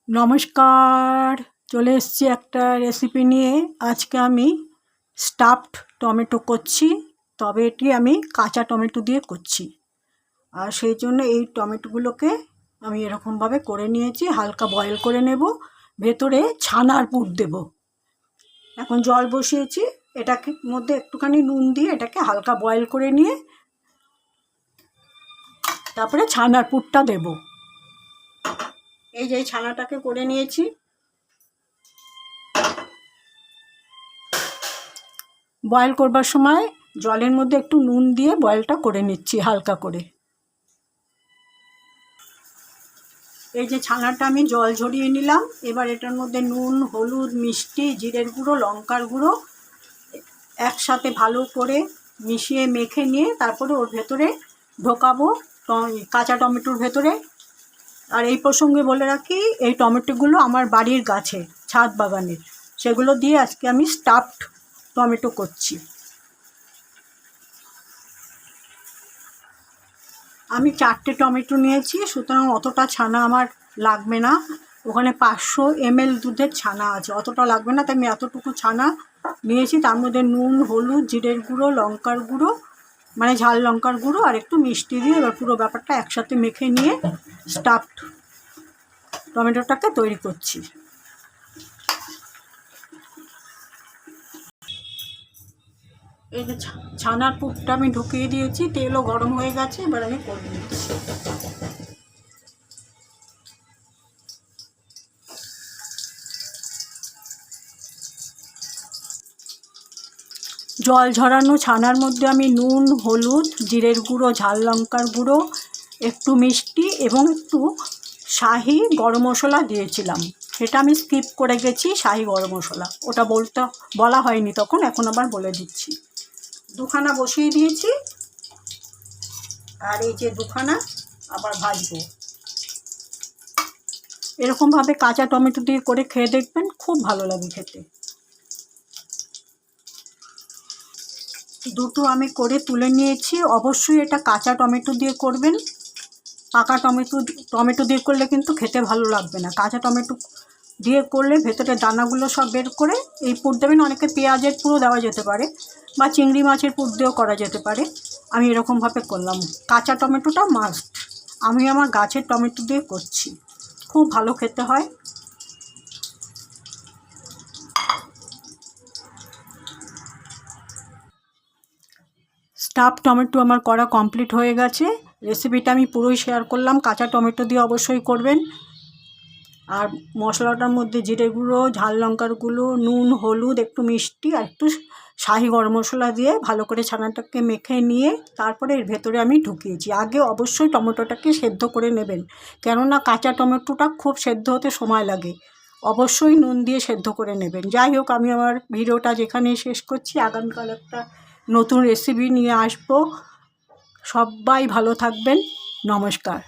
নমস্কার, চলে এসেছি একটা রেসিপি নিয়ে। আজকে আমি স্টাফড টমেটো করছি, তবে এটি আমি কাঁচা টমেটো দিয়ে করছি। আর সেই জন্য এই টমেটোগুলোকে আমি এরকমভাবে করে নিয়েছি, হালকা বয়েল করে নেব, ভেতরে ছানার পুর দেব। এখন জল বসিয়েছি, এটাকে মধ্যে একটুখানি নুন দিয়ে এটাকে হালকা বয়েল করে নিয়ে তারপরে ছানার পুরটা দেব। এই যে ছানাটাকে করে নিয়েছি, বয়েল করবার সময় জলের মধ্যে একটু নুন দিয়ে বয়েলটা করে নিচ্ছি হালকা করে। এই যে ছানাটা আমি জল ঝরিয়ে নিলাম, এবার এটার মধ্যে নুন, হলুদ, মিষ্টি, জিরের গুঁড়ো, লঙ্কার গুঁড়ো একসাথে ভালো করে মিশিয়ে মেখে নিয়ে তারপরে ওর ভেতরে ঢোকাবো, কাঁচা টমেটোর ভেতরে। আর এই প্রসঙ্গে বলে রাখি, এই টমেটোগুলো আমার বাড়ির গাছে, ছাদ বাগানের, সেগুলো দিয়ে আজকে আমি স্টাফড টমেটো করছি। আমি 4টে টমেটো নিয়েছি, সুতরাং অতটা ছানা আমার লাগবে না। ওখানে 500 ml দুধের ছানা আছে, অতটা লাগবে না, তাই আমি এতটুকু ছানা নিয়েছি। তার মধ্যে নুন, হলুদ, জিরের গুঁড়ো, লঙ্কার গুঁড়ো, মানে ঝাল লঙ্কার গুঁড়ো, আর একটু মিষ্টি দিয়ে এবার পুরো ব্যাপারটা একসাথে মেখে নিয়ে স্টাফড টমেটোটাকে তৈরি করছি। এই যে ছানার পুরটা আমি ঢুকিয়ে দিয়েছি, তেলও গরম হয়ে গেছে, এবার আমি করে নিচ্ছি। জল ঝরানো ছানার মধ্যে আমি নুন, হলুদ, জিরের গুঁড়ো, ঝাল লঙ্কার গুঁড়ো, একটু মিষ্টি এবং একটু শাহি গরম মশলা দিয়েছিলাম। সেটা আমি স্কিপ করে গেছি, শাহি গরম মশলা ওটা বলা হয়নি তখন, এখন আবার বলে দিচ্ছি। দুখানা বসিয়ে দিয়েছি, আর এই যে দুখানা আবার ভাজবো। এরকমভাবে কাঁচা টমেটো দিয়ে করে খেয়ে দেখবেন, খুব ভালো লাগে খেতে। দুটো আমি করে তুলে নিয়েছি। অবশ্যই এটা কাঁচা টমেটো দিয়ে করবেন, পাকা টমেটো দিয়ে করলে কিন্তু খেতে ভালো লাগবে না। কাঁচা টমেটো দিয়ে করলে ভেতরে দানাগুলো সব বের করে এই পুর দেবেন। অনেকে পেঁয়াজের পুরো দেওয়া যেতে পারে, বা চিংড়ি মাছের পুর দিয়েও করা যেতে পারে। আমি এরকমভাবে করলাম। কাঁচা টমেটোটা মাস্ট। আমি আমার গাছের টমেটো দিয়ে করছি, খুব ভালো খেতে হয়। স্টাফড টমেটো আমার করা কমপ্লিট হয়ে গেছে। রেসিপিটা আমি পুরোই শেয়ার করলাম। কাঁচা টমেটো দিয়ে অবশ্যই করবেন। আর মশলাটার মধ্যে জিরে গুঁড়ো, ঝাল লঙ্কার গুঁড়ো, নুন, হলুদ, একটু মিষ্টি আর একটু শাহি গরম মশলা দিয়ে ভালো করে ছানাটাকে মেখে নিয়ে তারপরে এর ভেতরে আমি ঢুকিয়েছি। আগে অবশ্যই টমেটোটাকে সেদ্ধ করে নেবেন, কেননা কাঁচা টমেটোটা খুব সেদ্ধ হতে সময় লাগে। অবশ্যই নুন দিয়ে সেদ্ধ করে নেবেন। যাই হোক, আমি আমার ভিডিওটা যেখানেই শেষ করছি। আগামীকাল একটা নতুন রেসিপি নিয়ে আসবো। সবাই ভালো থাকবেন। নমস্কার।